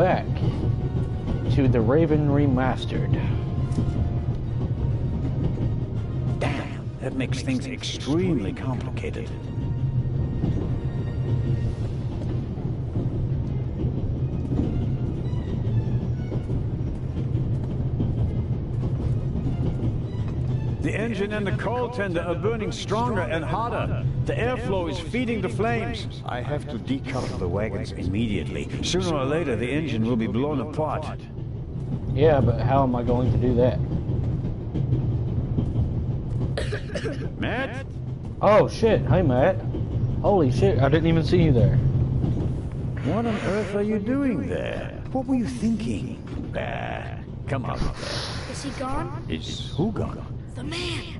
Back to the Raven Remastered. Damn, that makes things extremely complicated. The engine and the coal tender are burning stronger and harder. The airflow is feeding the flames. I have to decouple the wagons immediately. Sooner or later, the engine will be blown apart. Yeah, but how am I going to do that? Matt? Oh shit, hey Matt. Holy shit, I didn't even see you there. What on earth are you doing there? What were you thinking? Come on. Is he gone? Is who gone? The man!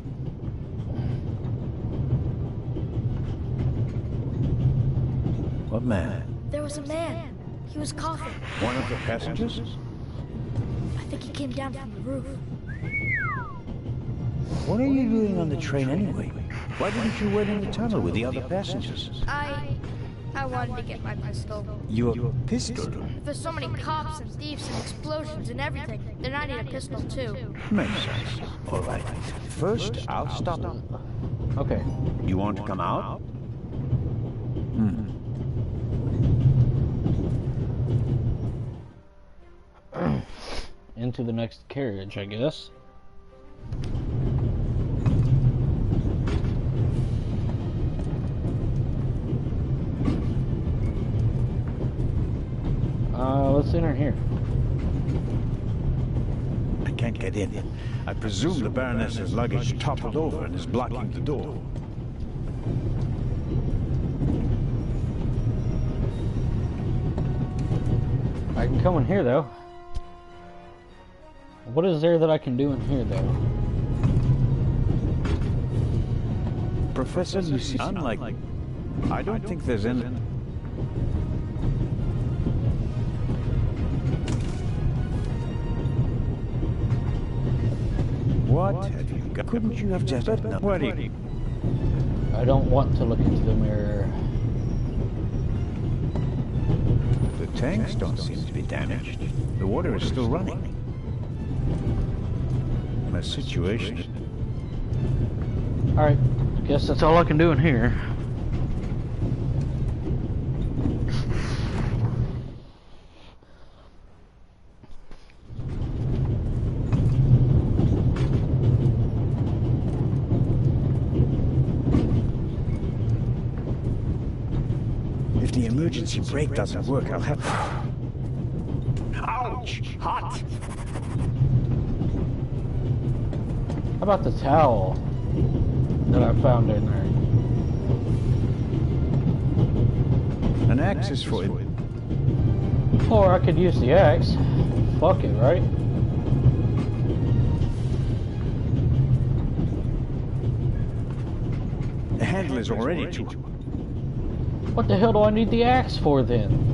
What man? There was a man. He was coughing. One of the passengers? I think he came down from the roof. What are you doing on the train anyway? Why didn't you wait in the tunnel with the other passengers? I wanted to get my pistol. Your pistol? If there's so many cops and thieves and explosions and everything, then I need a pistol too. Makes sense. All right. First, I'll stop them. Okay. You want to come out? Into the next carriage, I guess. Let's enter here. I can't get in. I presume the Baroness's luggage toppled over and is blocking the door. I can come in here, though. What is there that I can do in here, though? Professor Lucy, unlike... I don't think there's any... What have you got? Couldn't you have just... No. What do you... I don't want to look into the mirror. The tanks don't seem to be damaged. The water is still running. My situation... Alright, guess that's all I can do in here. If the emergency brake doesn't work, I'll have... Ouch! Hot! How about the towel that I found in there? An axe is for it. Or I could use the axe. Fuck it, right? The handle is already too... What the hell do I need the axe for then?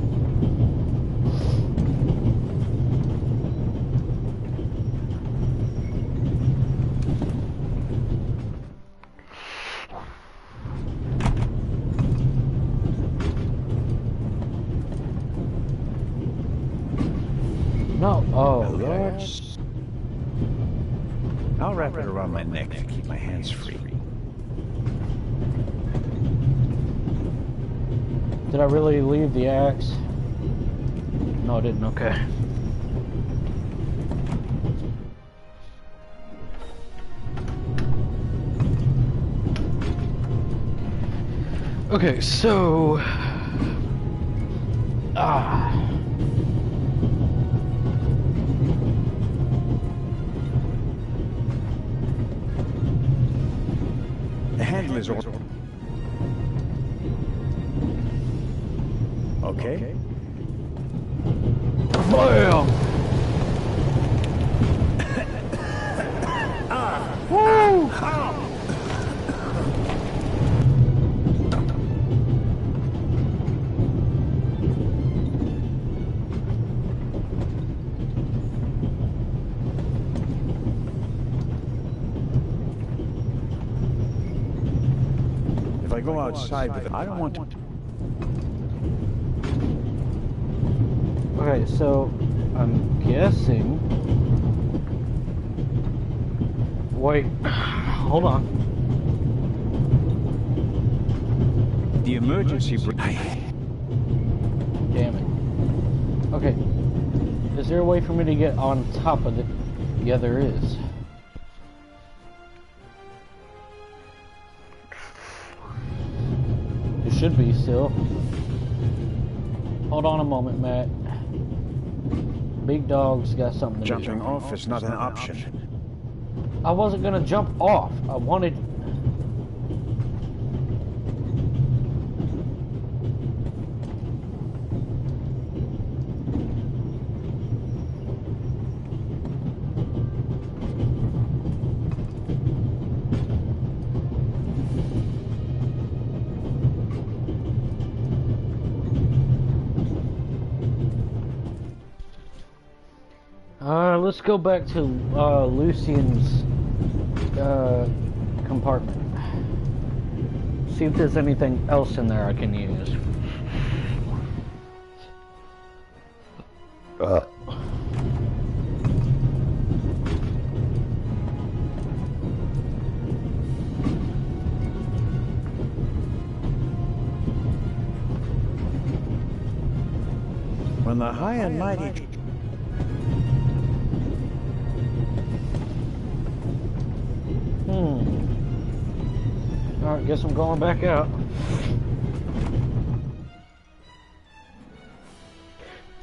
No, oh, yes. I'll wrap it around my neck to keep my hands free. Did I really leave the axe? No, I didn't, okay. Okay, so... The handle is all... Okay. BAM! Woo! If I go outside with it, I don't want to... Okay, so I'm guessing. Wait, hold on. The emergency brake. Damn it. Okay, is there a way for me to get on top of it? Yeah, there is. It should be still. Hold on a moment, Matt. Big dog's got something to do. Jumping off is not an option. I wasn't gonna jump off. I wanted. Let's go back to Lucian's compartment. See if there's anything else in there I can use. When the high and mighty... Alright, guess I'm going back out.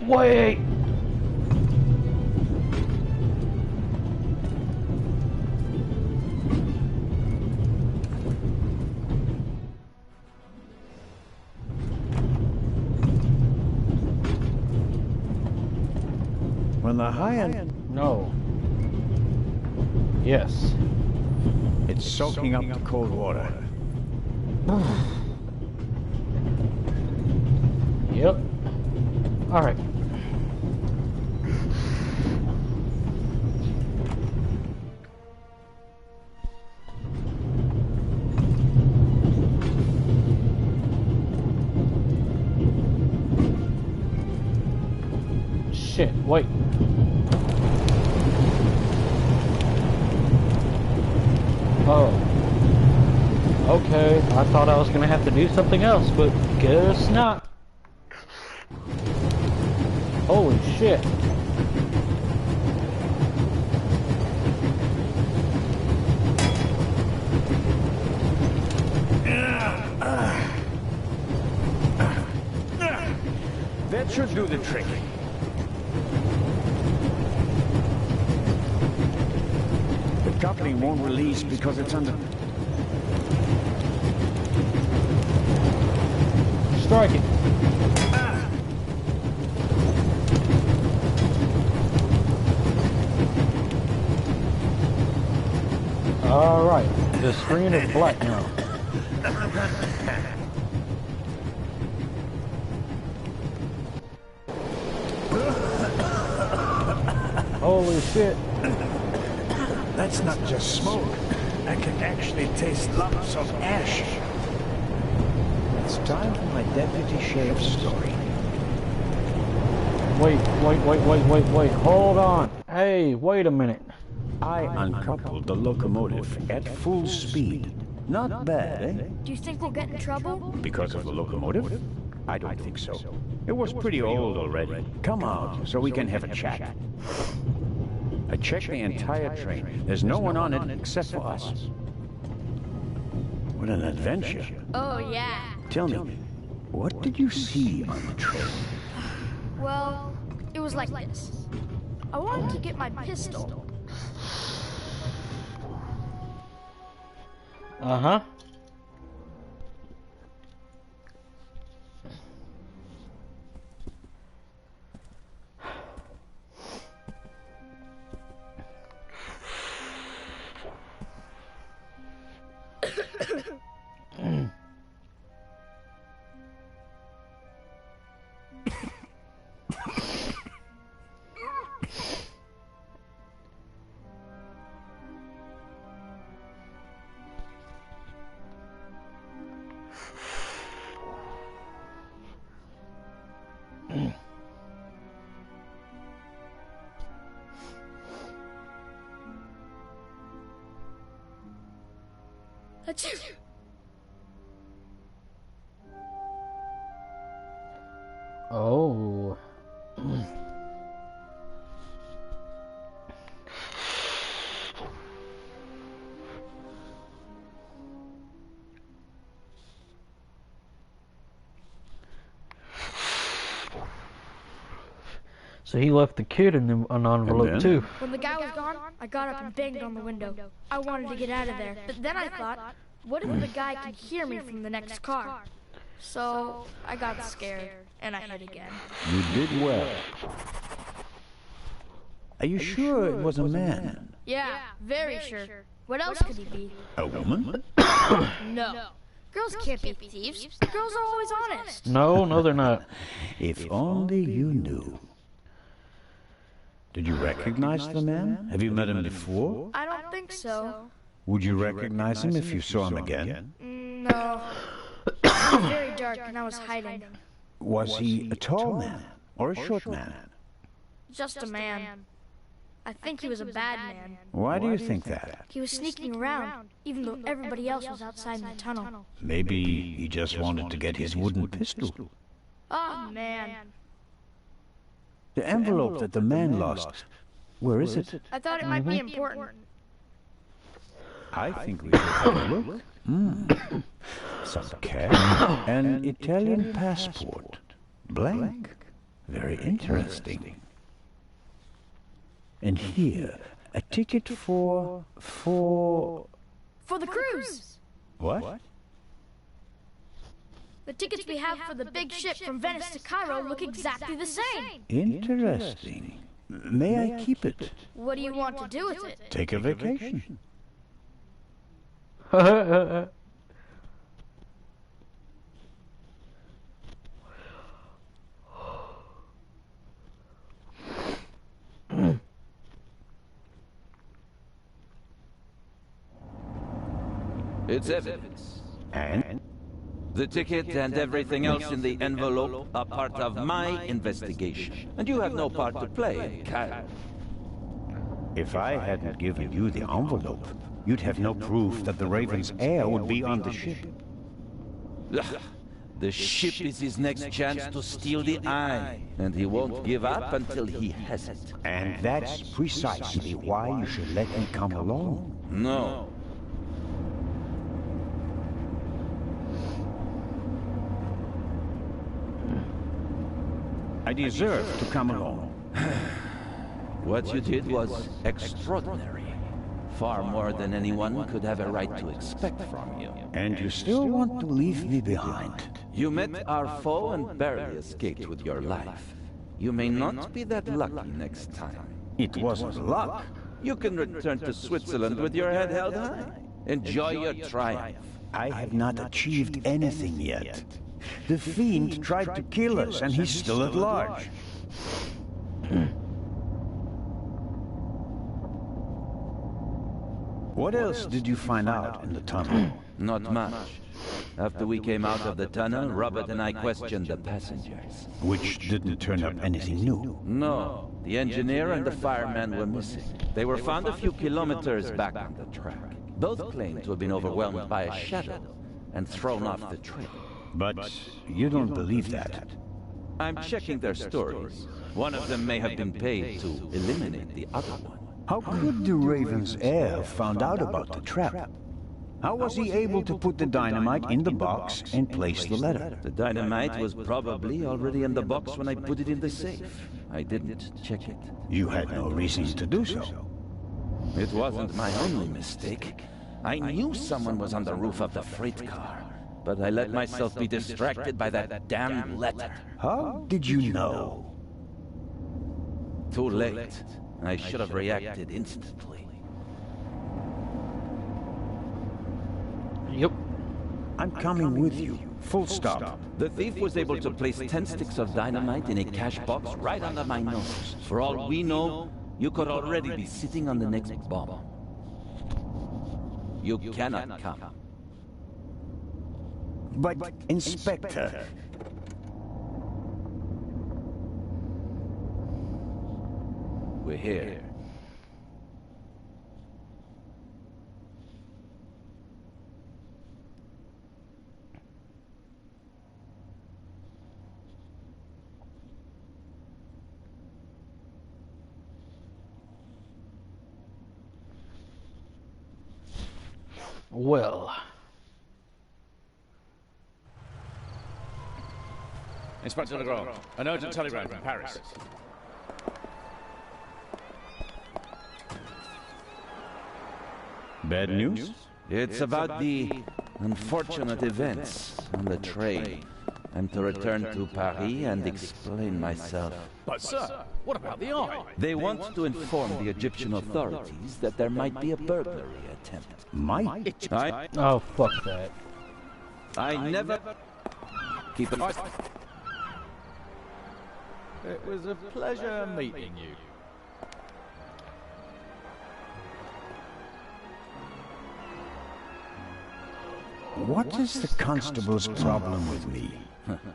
Wait! When the high and... No. Yes. It's soaking up the cold water. Yep. Alright. Shit, wait. Oh. Okay, I thought I was gonna have to do something else, but guess not. Holy shit. That should do the trick. The coupling won't release because it's under... Strike it. Alright, the screen is black now. Holy shit. That's not just smoke. I can actually taste lumps of ash. It's time for my Deputy Sheriff's story. Wait. Hold on. Hey, wait a minute. I uncoupled the locomotive at full speed. Not bad, eh? Do you think we'll get in trouble? Because of the locomotive? I don't think so. It was pretty old already. Come out so we can have a chat. I checked the entire train. There's no one on it except for us. What an adventure. Oh, yeah. Tell me, what did you see on the train? Well, it was like this. I wanted to get my pistol. Uh-huh. Achoo! Oh. So he left the kid in an envelope too. When the guy was gone, I got up and banged on the window. I wanted to get out of there, but then I thought, what if the guy can hear me from the next car? So I got scared, and I hid again. You did well. Are you sure it was a man? Yeah, very sure. What else could he be? A woman? No. Girls can't be thieves. Girls are always honest. No, they're not. If only you knew. Did you recognize the man? Have you met him before? I don't think so. Would you recognize him if you saw him again? No. It was very dark and I was hiding. Was he a tall man or a short man? Just a man. I think he was a bad man. Why do you think that? He was sneaking around, even though everybody else was outside in the tunnel. Maybe he just wanted to get his wooden pistol. Oh, man. The envelope that the man lost, where is it? I thought it might be important. I think we should have a look. Some cash. An Italian passport. Blank. Very interesting. And here, a ticket for the cruise! What? The tickets we have for the big ship from Venice to Cairo look exactly the same. Interesting. May I keep it? What do you want to do with it? Take a vacation. It's evidence. And? The ticket and everything else in the envelope are part of my investigation. And you have no part to play in Cairo. If I hadn't given you the envelope, you'd have no proof that the Raven's heir would be on the ship. The ship is his next chance to steal the eye. And he won't give up until he has it. And that's precisely why you should let me come along. No. I deserve to come along. What you did was extraordinary. Far more than anyone could have a right to expect from you. And you still want to leave me behind. You met our foe and barely escaped with your life. You may not be that lucky next time. It wasn't luck. You can return to Switzerland with your head held high. Enjoy your triumph. I have not achieved anything yet. The Fiend tried to kill us, and he's still at large. What else did you find out in the tunnel? Not much. After we came out of the tunnel, Robert and I questioned the passengers. Which didn't turn up anything new. No, the engineer and the fireman were missing. They were found a few kilometers back on the track. Both claimed to have been overwhelmed by a shadow and thrown off the trail. But you don't believe that. I'm checking their stories. One of them may have been paid to eliminate the other one. How could the Raven's heir have found out about the trap? How was he able to put the dynamite in the box and place the letter? The dynamite was probably already in the box when I put it in the safe. I didn't check it. You had no reason to do so. It wasn't my only mistake. I knew someone was on the roof of the freight car, but I let myself be distracted by that damn letter. How did you know? Too late. I should have reacted instantly. Yep. I'm coming with you. Full stop. The thief was able to place 10 sticks of dynamite in a cash box right under my nose. For all we know, you could already be sitting on the next bomb. You cannot come. But, Inspector... We're here. Well. Inspector Legrand, an urgent telegram from Paris. Bad news? It's about the unfortunate events on the train. I'm to return to Paris and explain myself. But sir, what about the eye? They want to inform the Egyptian authorities that there might be a burglary attempt. Might? Oh, fuck that. I never... Keep it... It was a pleasure meeting you. What is the constable's problem with me?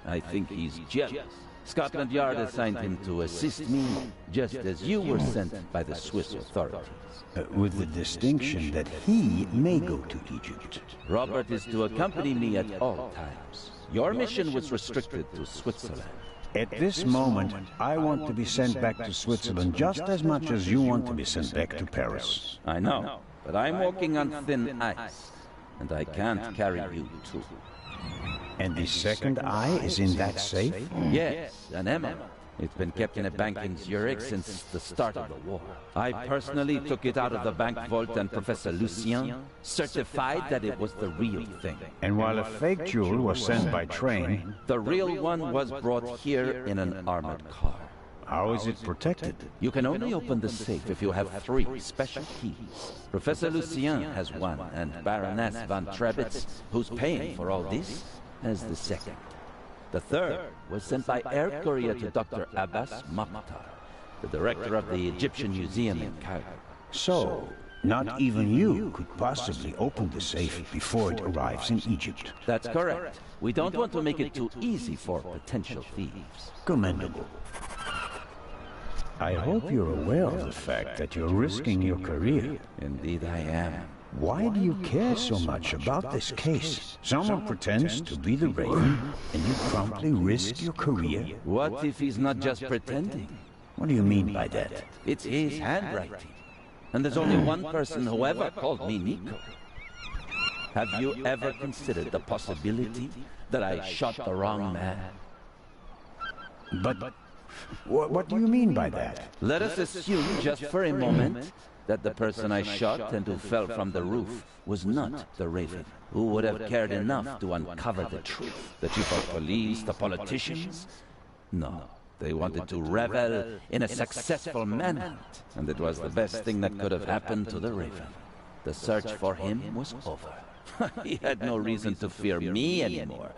I think he's jealous. Scotland Yard assigned him to assist me, just as you were sent by the Swiss authorities. With the distinction that he may go to Egypt. Robert is to accompany me at all times. Your mission was restricted to Switzerland. At this moment, I want to be sent back to Switzerland just as much as you want to be sent back to Paris. I know, but I'm walking on thin ice, and I can't carry you too. And the second eye is in that safe? Yes, an emerald. It's been kept in a bank in Zurich since the start of the war. I personally took it out of the bank vault, and Professor Lucien certified that it was the real thing. And while a fake jewel was sent by train, The real one was brought here in an armored car. how is it protected? You can only open the safe if you have 3 special keys. Professor Lucien has one, and Baroness von Trebitz, who's paying for all this, has the second. The third was sent by air courier to Dr. Abbas Mokhtar, the director of the Egyptian Museum in Cairo. So, not even you could possibly open the safe before it arrives in Egypt. That's correct. We don't want to make it too easy for potential thieves. Commendable. I hope you're aware of the fact that you're risking your career. Indeed I am. Why do you care so much about this case? Someone pretends to be the Raven, and you promptly risk your career? What if he's not just pretending? What do you mean by that? It's his handwriting. And there's only one person who ever called me Nico. Have you ever considered the possibility that I shot the wrong man? But what do you mean by that? Let us assume just for a moment that the person I shot and who fell from the roof was not the Raven, who would have cared enough to uncover the truth. The chief of police, the politicians? No. They wanted to revel in a successful manhunt, and it was the best thing that could have happened to the Raven. The search for him was over. He had no reason to fear me anymore.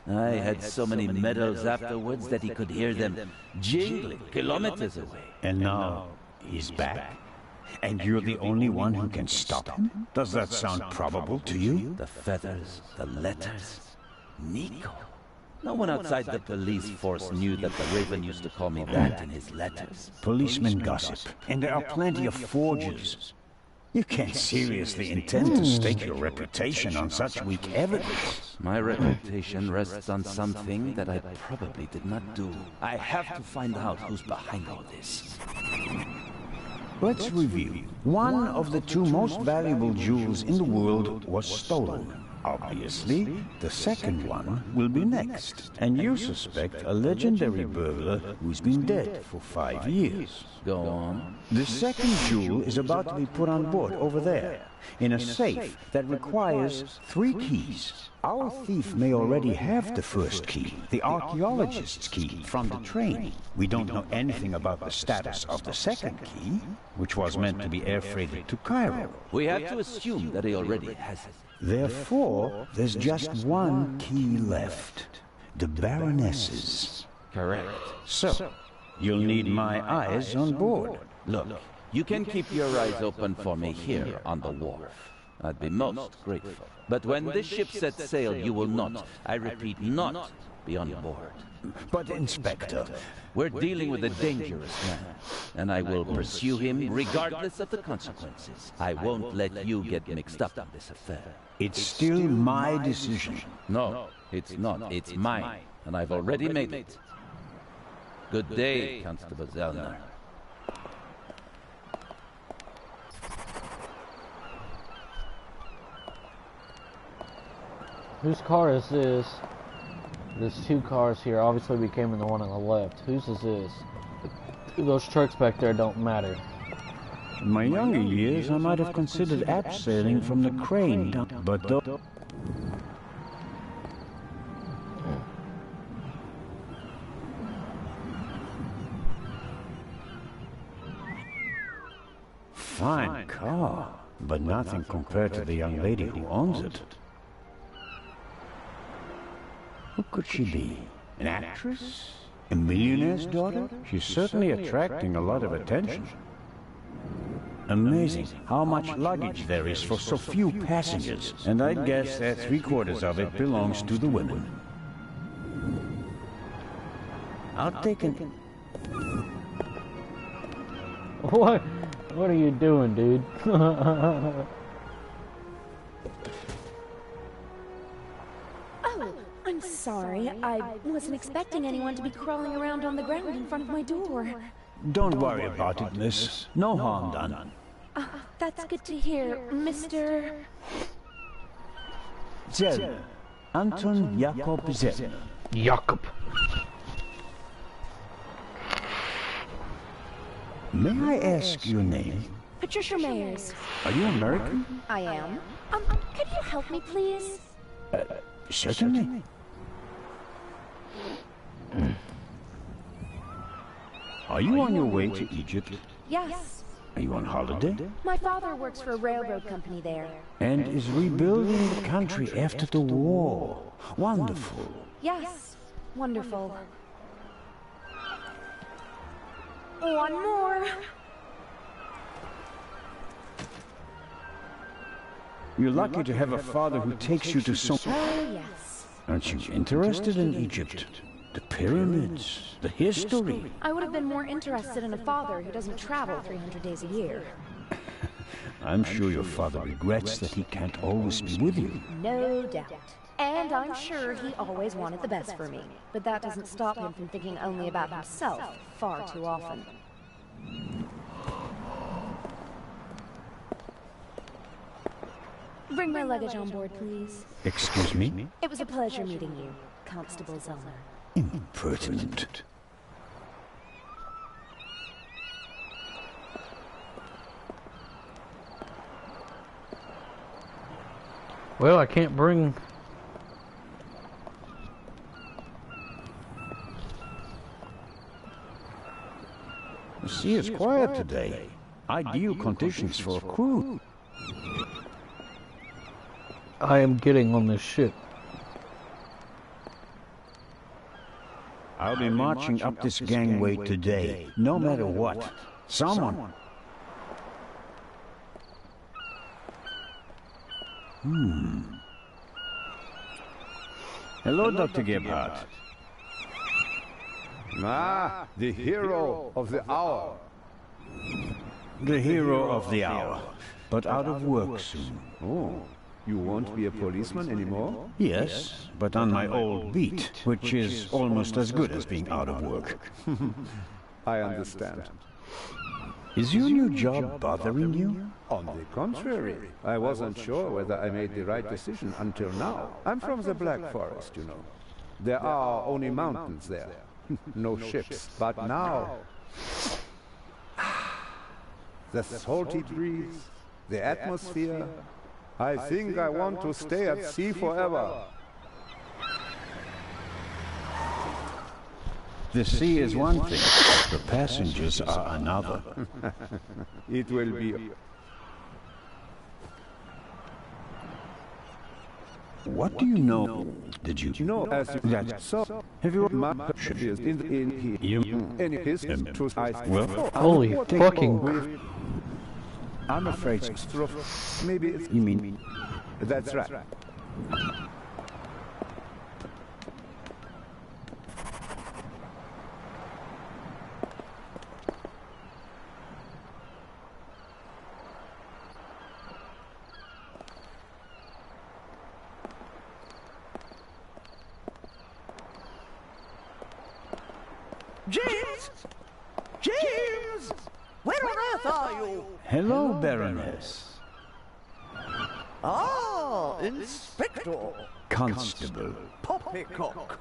I had so many medals afterwards that he could hear them jingling kilometers away. And now he's back? And you're the only one who can stop him? Does that sound probable to you? The feathers, the letters. Nico. No one outside the police force knew that the Raven used to call me that in his letters. Policemen gossip, and there are plenty of forgers. You can't seriously intend to stake your reputation on such weak evidence. My reputation rests on something that I probably did not do. I have to find out who's behind all this. Let's review. One of the 2 most valuable jewels in the world was stolen. Obviously, the second one will be next. And you suspect a legendary burglar who's been dead for 5 years. Go on. The second jewel is about to be put on board over there, in a safe that requires 3 keys. Our thief may already have the first key, the archaeologist's key, from the train. We don't know anything about the status of the second key, which was meant to be air freighted to Cairo. We have to assume that he already has it. Therefore, there's just 1 key left. The Baroness's. Correct. So, you'll need my eyes on board. Look, you can keep your eyes open for me here on the wharf. I'd be most grateful. But when this ship sets sail, you will not, I repeat, not be on board. But, Inspector, We're dealing with a dangerous man, and I will pursue him regardless of the consequences. I won't let you get mixed up in this affair. it's still my decision. No, it's not. It's mine, and I've already made it. Good day, Constable Zellner. Whose car is this? There's two cars here. Obviously we came in the one on the left. Whose is this? Those trucks back there don't matter. In my younger years, I might have considered abseiling from the crane, but though... Fine car, but nothing compared to the young lady who owns it. Who could she be? An actress? A millionaire's daughter? She's certainly attracting a lot of attention. Amazing how much luggage there is for so few passengers, and I'd guess that 3/4 of it belongs to the women. I'll take an... What are you doing, dude? Oh, I'm sorry. I wasn't expecting anyone to be crawling around on the ground in front of my door. Don't worry about it, miss. No harm done. That's good to hear, Mr. Zell. Anton Jakob Zell. Jakob. May I ask your name? Patricia Mayers. Are you American? I am. Could you help me, please? Certainly. Are you on your way to Egypt? Yes. Are you on holiday? My father works for a railroad company there. And is rebuilding the country after the war. Wonderful. Yes. Wonderful. One more. You're lucky to have a father who takes you to so... Oh, yes. Aren't you interested in Egypt? The pyramids, the history. I would have been more interested in a father who doesn't travel 300 days a year. I'm sure your father regrets that he can't always be with you. No doubt. And I'm sure he always wanted the best for me. But that doesn't stop him from thinking only about himself far too often. Bring my luggage on board, please. Excuse me? It was a pleasure meeting you, Constable Zoller. Impertinent. Well, I can't bring... The sea is quiet today. Ideal conditions for a crew. I am getting on this ship. I'll be marching up this gangway today, no matter what. Someone... Hello, Dr. Gebhardt. Ah, the hero of the hour. The hero of the hour, but out of work soon. Oh, you won't be a policeman anymore? Yes, but on my old beat, which is almost as good as being out of work. I understand. Is your new job bothering you? On the contrary, I wasn't sure whether I made the right decision until now. I'm from the Black Forest, you know. There are only mountains there. No ships. But now... the salty breeze, the atmosphere... I think I want to stay at sea forever. The sea is one thing, the passengers are another. It will be... What do you know? Did you know as you that? so Have you much is in here. Any his truth I well, Holy fucking... I'm afraid maybe it's... You mean... That's right. James! James! Where on earth are you? Hello, Baroness. Ah, Inspector. constable. Poppycock!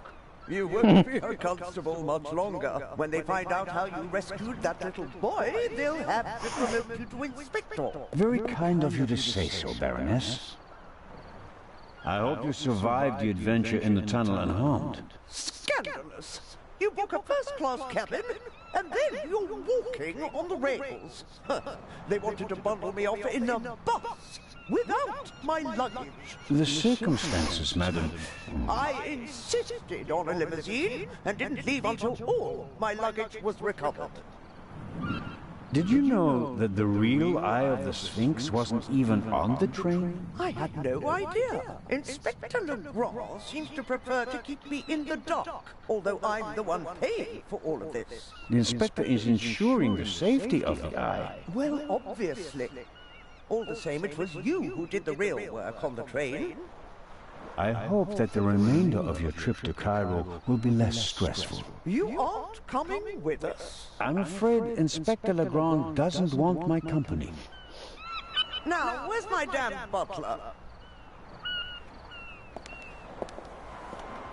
You won't be a constable much longer. When they find out how you rescued that little boy, they'll have to promote you to inspector. Very kind of you to say so, Baroness. I hope you survived the adventure in the tunnel unharmed. Scandalous! You book a first-class cabin, and then you're walking on the rails. They wanted to bundle me off in a bus, without my luggage. The circumstances, madam. I insisted on a limousine, and didn't leave until all my luggage was recovered. Did you know that the real Eye of the Sphinx wasn't even on the train? I had no idea. Inspector Legrand seems to prefer to keep me in the dark, although I'm the one paying for all of this. The inspector is ensuring the safety of the Eye. Well, obviously. All the same, it was you who did the real work on the train. I hope that the remainder of your trip to Cairo will be less stressful. You aren't coming with us? I'm afraid Inspector Legrand doesn't want my company. Now, where's my damn butler?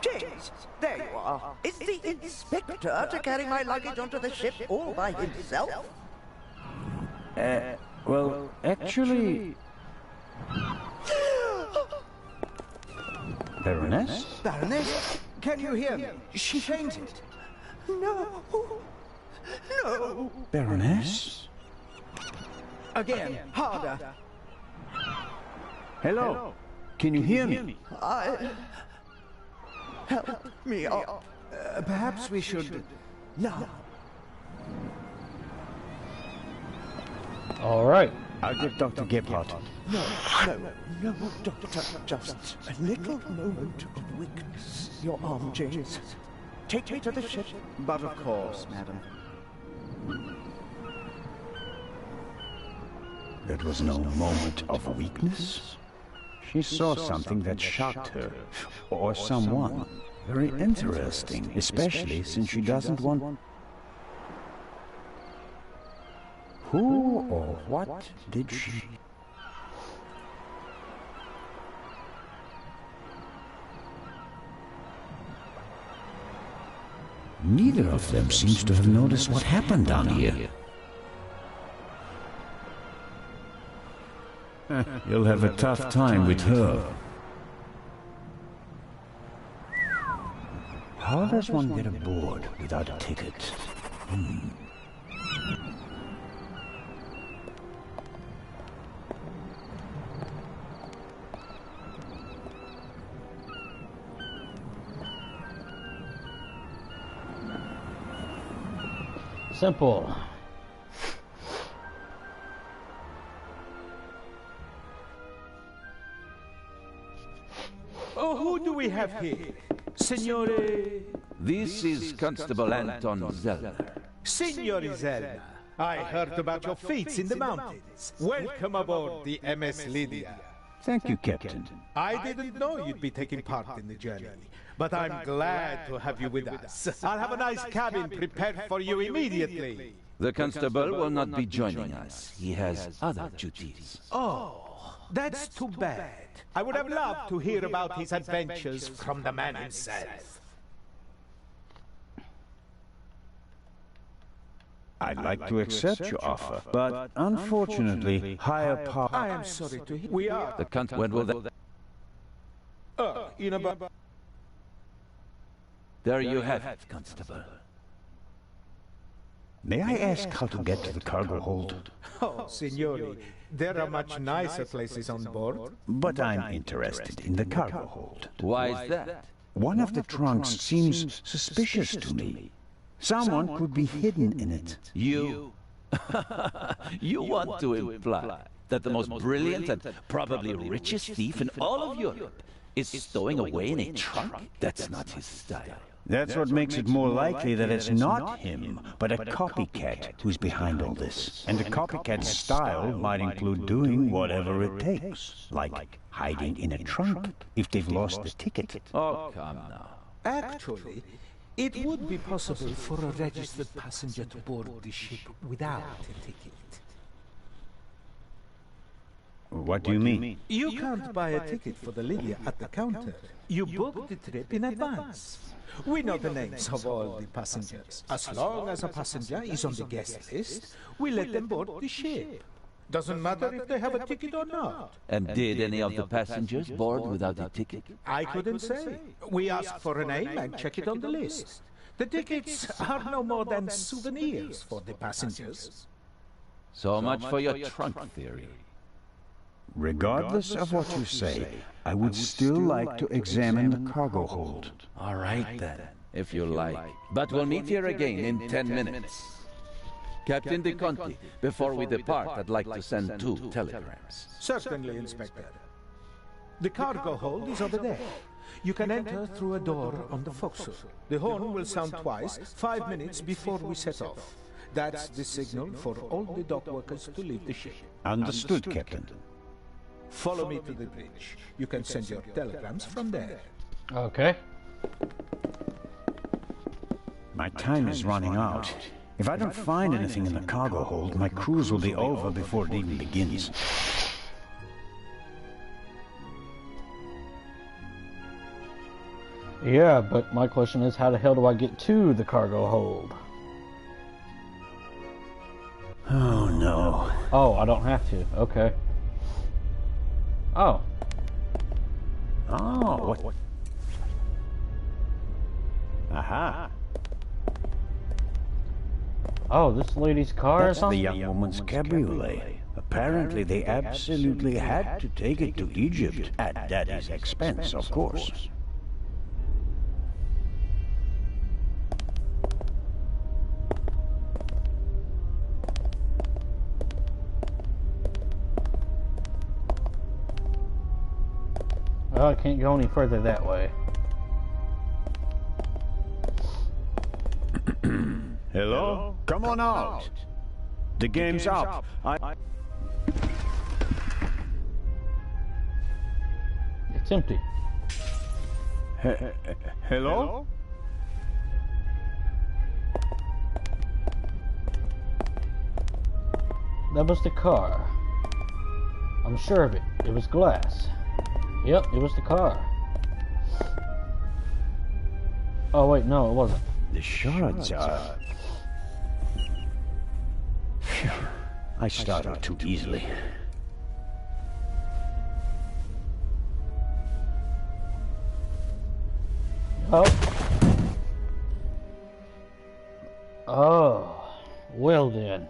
James, there you are. Is the inspector to carry my luggage onto the ship all by himself? Well, actually... Baroness? Baroness, can you hear me? She fainted. No. No. Baroness? Again, harder. Hello? Can you hear me? Help me up. Perhaps we should... Now. All right. I'll get Dr. Gebhardt. No, Doctor. Just a little moment of weakness. Your arm, James. Take me to the ship. But of course, madam. That was no moment of weakness. She saw something that shocked her. Or someone. Very interesting, especially since she doesn't want... Who or what did she... Neither of them seems to have noticed what happened down here. You'll have a tough time with her. How does one get aboard without a ticket? Simple. Oh, who do we have here? Signore... This is Constable Anton Zeller. Signore Zelda, I heard about your feats in the mountains. Welcome aboard the MS Lydia. Thank you, Captain. I didn't know you'd be taking part in the journey, but I'm glad to have you with us. I'll have a nice cabin prepared for you immediately. The constable will not be joining us. He has other duties. Oh, that's too bad. I would have loved to hear about his adventures from the man himself. I'd like to accept your offer, but unfortunately, higher power... I am sorry to hear. We are... When will they... in about... There you have it, Constable. May I ask how to get to the cargo hold? Oh, Signore, there are much nicer places on board. But I'm interested in the cargo hold. Why is that? One of the trunks seems suspicious to me. Someone could be hidden in it. You? You want to imply that the most brilliant and probably richest thief in all of Europe is stowing away in a trunk? That's not his style. That's what makes it more likely that it's not him, but a copycat who's behind all this. And the copycat's style might include doing whatever it takes, like hiding in a trunk if they've lost the ticket. Oh, come now. Actually, it would be possible for a registered passenger to board the ship without a ticket. What do you mean? You can't buy a ticket for the Lydia at the counter. You book the trip in advance. We know the names of all the passengers. As long as a passenger is on the guest list, we let them board the ship. Doesn't matter if they have a ticket or not. And did any of the passengers board without a ticket? I couldn't say. We ask for a name and check it on the list. The tickets are no more than souvenirs for the passengers. So much for your trunk theory. Regardless of what you say, I would still like to examine the cargo hold. All right then, if you like. But we'll meet here again in 10 minutes. Captain De Conti, before we depart, I'd like to send 2 telegrams. Certainly, Inspector. The cargo hold is over there. You can enter through a door on the forecastle. The horn will sound twice, 5 minutes before we set off. That's the signal for all the dock workers to leave the ship. Understood, Captain. Follow me to the bridge. You can send your telegrams from there. Okay. My time is running out. If I don't find anything in the cargo hold, my cruise will be over before it even begins. Yeah, but my question is, how the hell do I get to the cargo hold? Oh, no. Oh, I don't have to. Okay. Oh. Oh, what? Aha. Oh, this lady's car or That's the something? young woman's cabriolet. Apparently, they absolutely had to take it to Egypt, at Daddy's expense, of course. Well, I can't go any further that way. Hello? Come on out. The game's up. It's empty. Hello? That was the car. I'm sure of it. It was glass. Yep, it was the car. Oh wait, no, it wasn't. The shards are... Phew. I started too easily. Oh. Oh. Well then.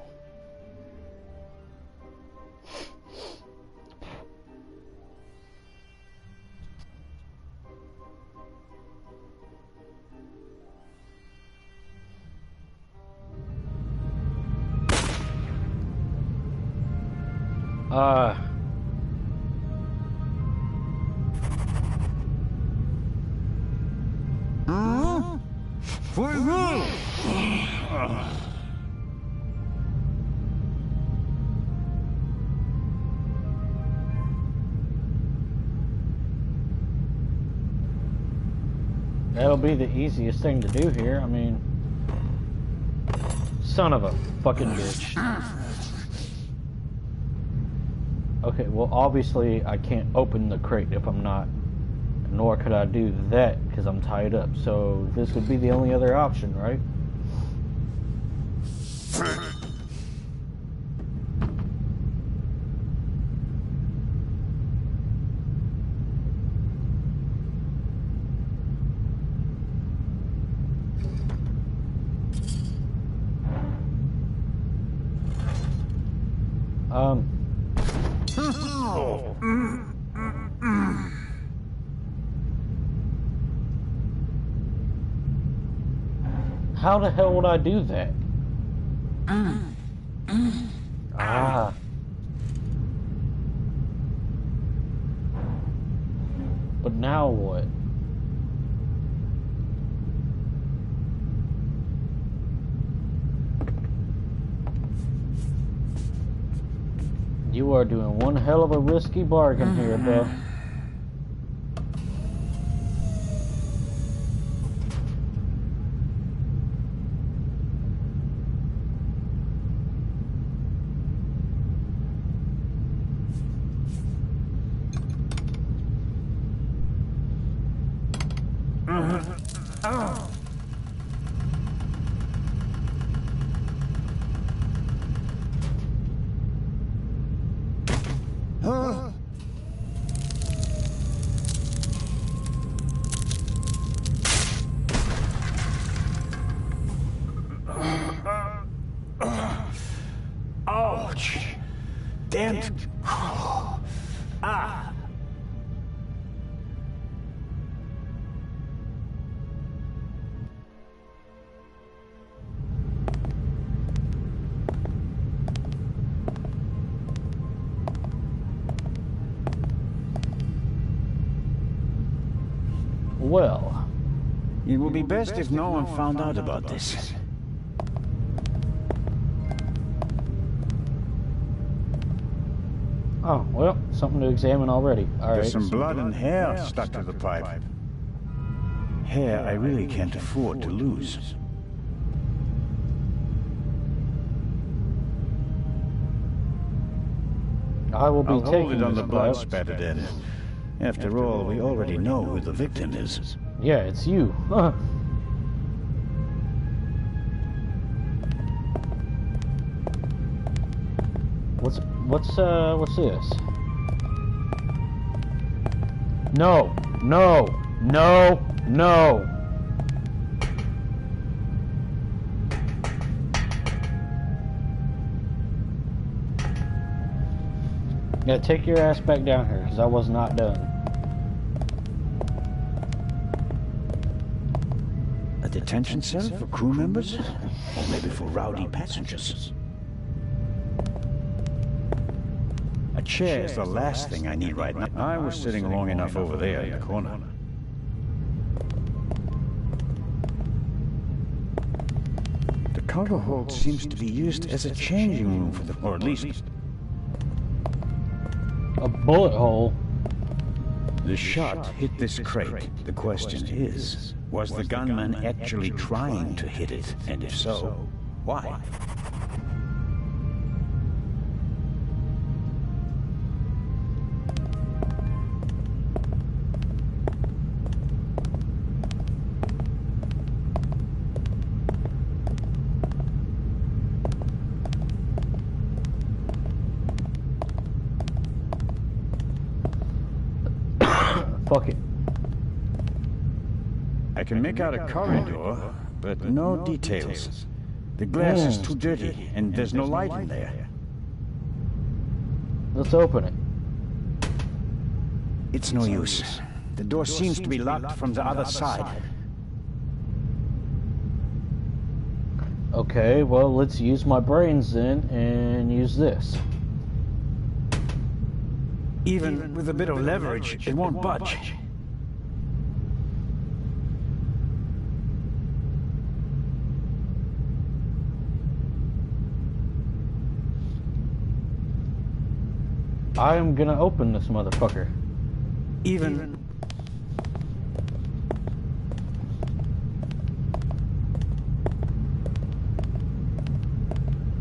That'll be the easiest thing to do here. I mean, son of a fucking bitch. Okay, well obviously I can't open the crate if I'm not, nor could I do that because I'm tied up. So this would be the only other option, right? How the hell would I do that? Ah. But now what? You are doing one hell of a risky bargain here, bro. Ouch! Damn. Ah! Well, It would be best if no one found out about this. oh, well, something to examine already. All right. There's some blood and hair stuck to the pipe. Hair I really can't afford to lose. I will be I'll taking hold it on this the blood blood. spattered end. After all, we already know who the victim is. Yeah, it's you. What's this? No, no, no, no. Yeah, take your ass back down here, because I was not done. A detention cell for crew members? Or maybe for rowdy passengers? A chair is the last thing I need right now. I was sitting long enough over there in the corner. The cargo hold seems to be used as a changing room for the... or at least... A bullet hole? The shot hit this crate. The question is, was the gunman actually trying to hit it? And if so, why? Fuck it. I can make out a corridor, but no details. The glass is too dirty, and there's no light in there. Let's open it. It's no use. The door seems to be locked from the other side. Okay, well, let's use my brains then and use this. Even with a bit of leverage, it won't budge. I'm gonna open this motherfucker. Even...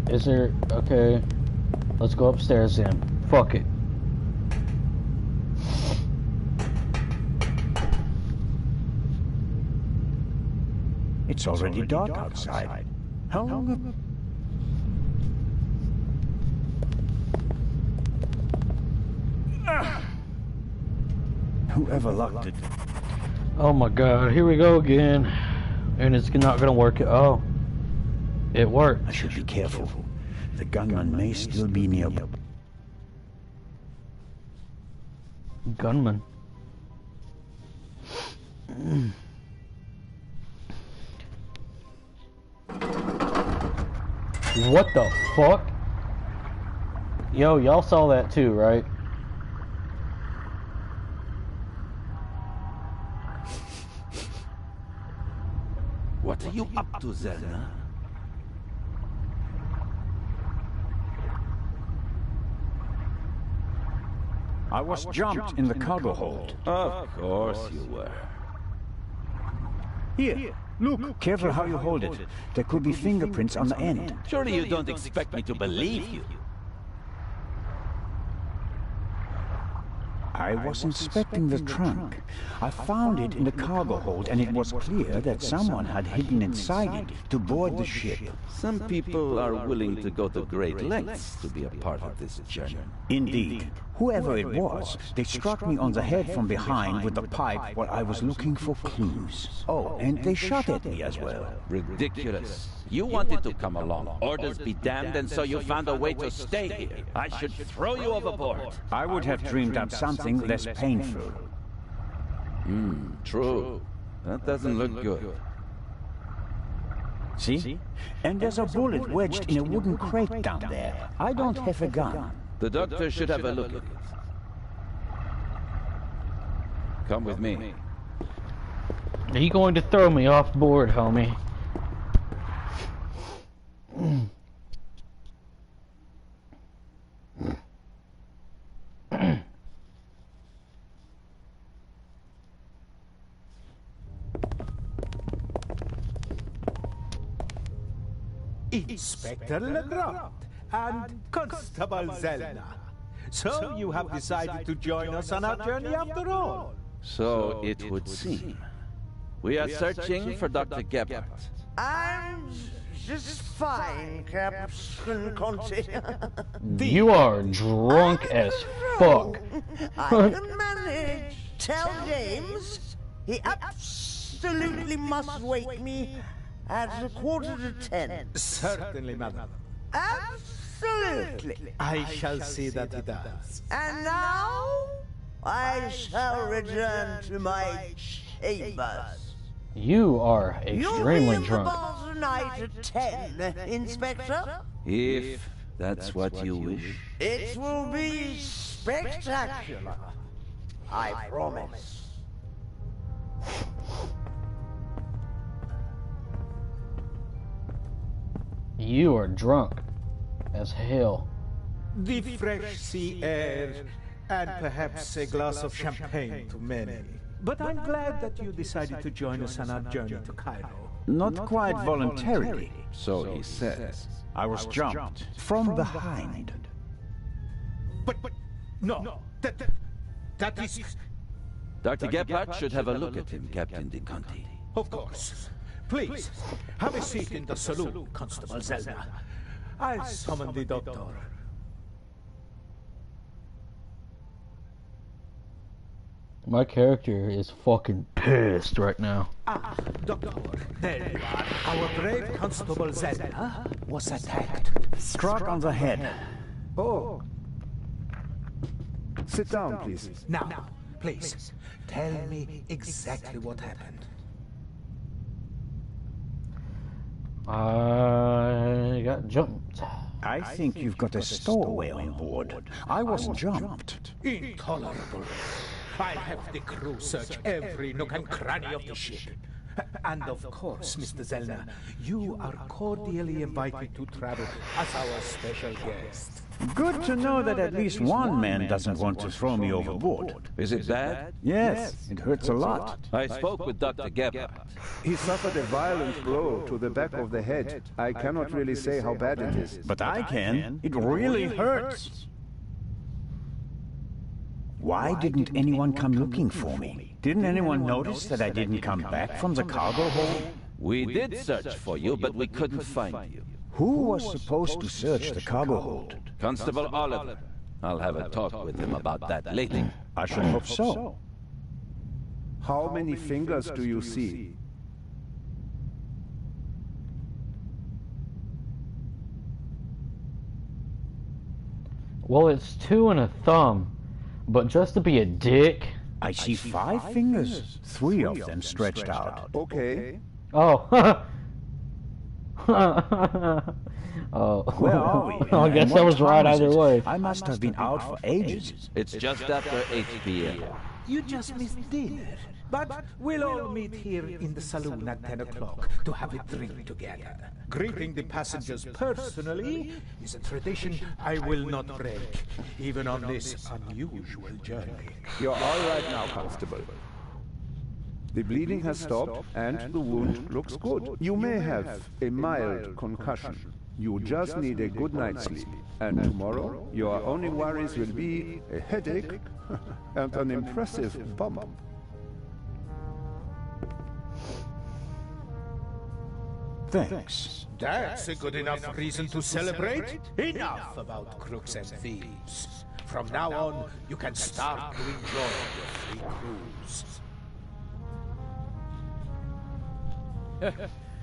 Is there... Okay. Let's go upstairs then. Fuck it. It's already dark outside. How long... Whoever locked it? Oh my god, here we go again. And it's not gonna work. Oh. It worked. I should be careful. The gunman may still be nearby. Gunman. What the fuck? Yo, y'all saw that too, right? What are you up to, Zelda? I was jumped in the cargo hold. Of course you were. Here, look, careful how you hold it. There could be fingerprints on the end. Surely you don't expect me to believe you. I was inspecting the trunk. I found it in the cargo hold, and it was clear that someone had hidden inside it to board the ship. Some people are willing to go to great lengths to be a part of this journey. Indeed. Whoever it was, they struck me on the head from behind with the pipe while I was looking for clues. Oh, and they shot at me as well. Ridiculous. You wanted to come along. Orders be damned, and so you found a way to stay here. I should throw you overboard. I would have dreamed up something less painful. True. That doesn't look good. See? And there's a bullet wedged in a wooden crate down there. I don't have a gun. The doctor should have a look at it. Come with me. Are you going to throw me off board, homie? Inspector Legrand and Constable Zelna. So you have decided to join us on our journey after all? So it would seem. We are searching for Dr. Gebhardt. I'm just fine, Captain Conti. You are drunk as fuck. I can manage. Tell James he absolutely must wake me at 9:45. Certainly, madam. Absolutely. I shall see that he does. And now I shall return to my chambers. You are extremely You'll be drunk. in the bar tonight at 10, Inspector. If that's what you wish. It will be spectacular. I promise. You are drunk as hell. The fresh sea air, and perhaps a glass of champagne to many. But I'm glad that you decided to join us on our journey to Cairo. Not quite voluntarily. So he says. I was jumped from behind. But no, that is... Dr. Gebhardt should have a look at him, Captain De Conti. Of course. Please, have a seat in the saloon, Constable Zelna. I'll summon the doctor. My character is fucking pissed right now. Ah, Doctor, there you are. Our brave Constable Zelna was attacked. Struck on the head. Oh. Sit down, please. Now, please, tell me exactly what happened. I got jumped. I think you've got a stowaway on board. I was jumped. Intolerable. I'll have the crew search every nook and cranny of the ship. And of course, Mr. Zelna, you are cordially invited to travel as our special guest. Good to know that at least one man doesn't want to throw me overboard. Is it bad? Yes, it hurts a lot. I spoke with Dr. Gebhardt. He suffered a violent blow to the back of the head. I cannot really say how bad it is. But I can. It really hurts. Why didn't anyone come looking for me? Didn't anyone notice that I didn't come back from the cargo hold? We did search for you, but we couldn't find you. Who was supposed to search the cargo hold? Constable Oliver. I'll have a talk with him about that later. I should hope so. How many fingers do you see? Well, it's 2 and a thumb, but just to be a dick. I see 5 fingers, 3 of them stretched out. Okay. Oh. Oh. Where are we? I guess I was right either way. I must have been out for ages. It's just after 8 p.m. You just missed dinner. But we'll all meet here in the saloon at 10 o'clock to have a drink together. Greeting the passengers personally is a tradition I will not break, even on this unusual journey. You're all right now, Constable. The bleeding has stopped, and the wound looks good. You may have a mild concussion. You just need a good night's sleep. And tomorrow, your only worries will be a headache and an impressive bump. Thanks. That's a good enough reason to celebrate. Enough about crooks and thieves. From now on, you can start to enjoy your free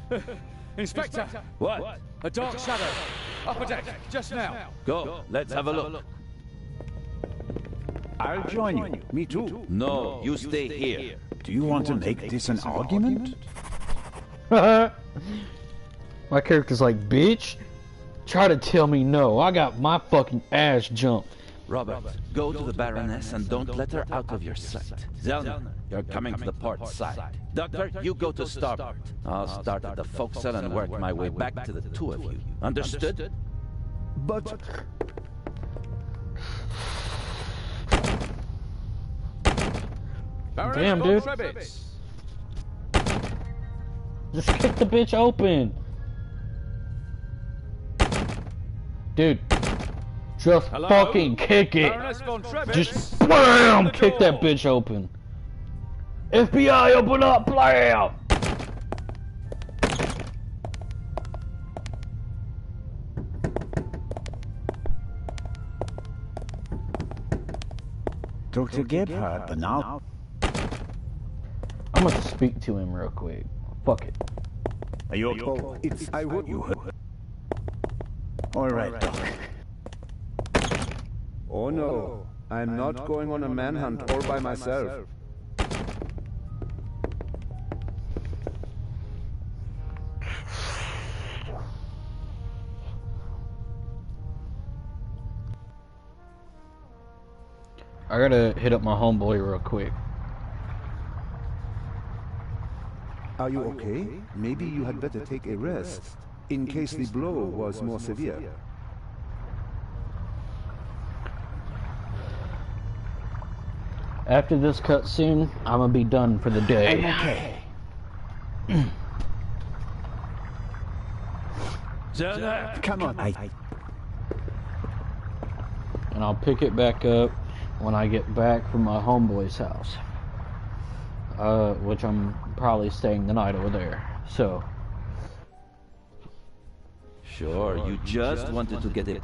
cruise. Inspector! What? A dark shadow! Upper deck, just now! Go, let's have a look. I'll join you. Me too. No, you stay here. Do you want to make this an argument? My character's like, bitch, try to tell me no. I got my fucking ass jumped. Robert, go to the Baroness and don't let her out of your sight. Zellner, you're coming to the port side. Doctor, you go to starboard. I'll start at the forecastle and work my way back to the two of you. Understood? But... Damn, dude. Just kick the bitch open. Dude. Just fucking kick it. Just BAM! Kick that bitch open. FBI, open up, BLAM! Dr. Gebhardt, but now... I'm gonna speak to him real quick. Fuck it. Are you okay? Oh, it's... I would... You heard? All right, Doc. Oh no, I'm not going on a manhunt all by myself. I gotta hit up my homeboy real quick. Are you okay? Maybe you had better take a rest, in case the blow was more severe. After this cutscene, I'm gonna be done for the day. Okay. Zellner! Come on. And I'll pick it back up when I get back from my homeboy's house. Which I'm probably staying the night over there. So. Sure, you just wanted to get it.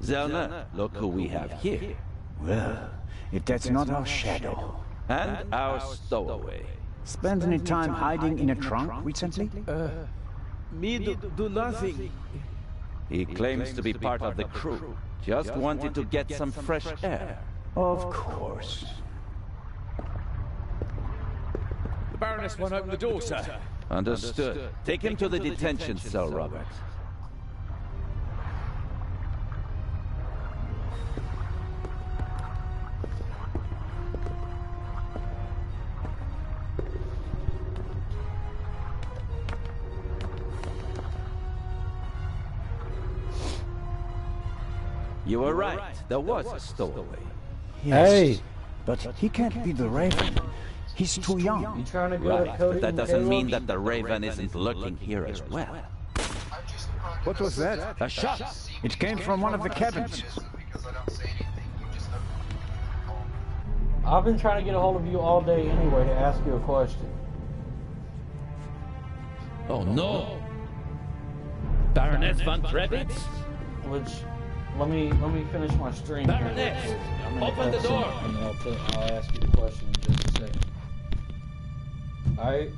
Zellner, look who we have here. Well, if that's not our shadow. And our stowaway. Spent any time hiding in a trunk recently? Me do nothing. He claims to be part of the crew. Just wanted to get some fresh air. Of course. The Baroness won't open the door, sir. Understood. Take him to the detention cell, Robert. You were right. There was a stowaway. Yes, Hey! but he can't be the Raven. He's too young. You trying to go Right, to Cody but that and doesn't Caleb? mean that the Raven isn't lurking here as well. What was that? A shot. It came from one of the cabins. I've been trying to get a hold of you all day anyway to ask you a question. Oh no! Baroness von Trebitz? Which, let me finish my stream. Baroness, here. I'm gonna open the cut door. some, and I'll ask you the question in just a second. Alright?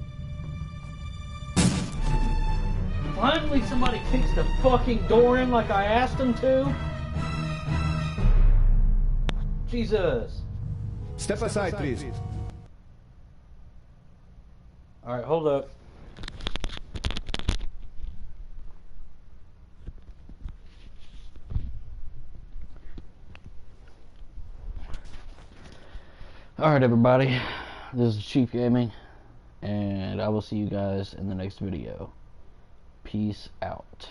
Finally somebody kicks the fucking door in like I asked them to? Jesus. Step aside, please. Alright, hold up. Alright everybody, this is Chief Gaming, and I will see you guys in the next video. Peace out.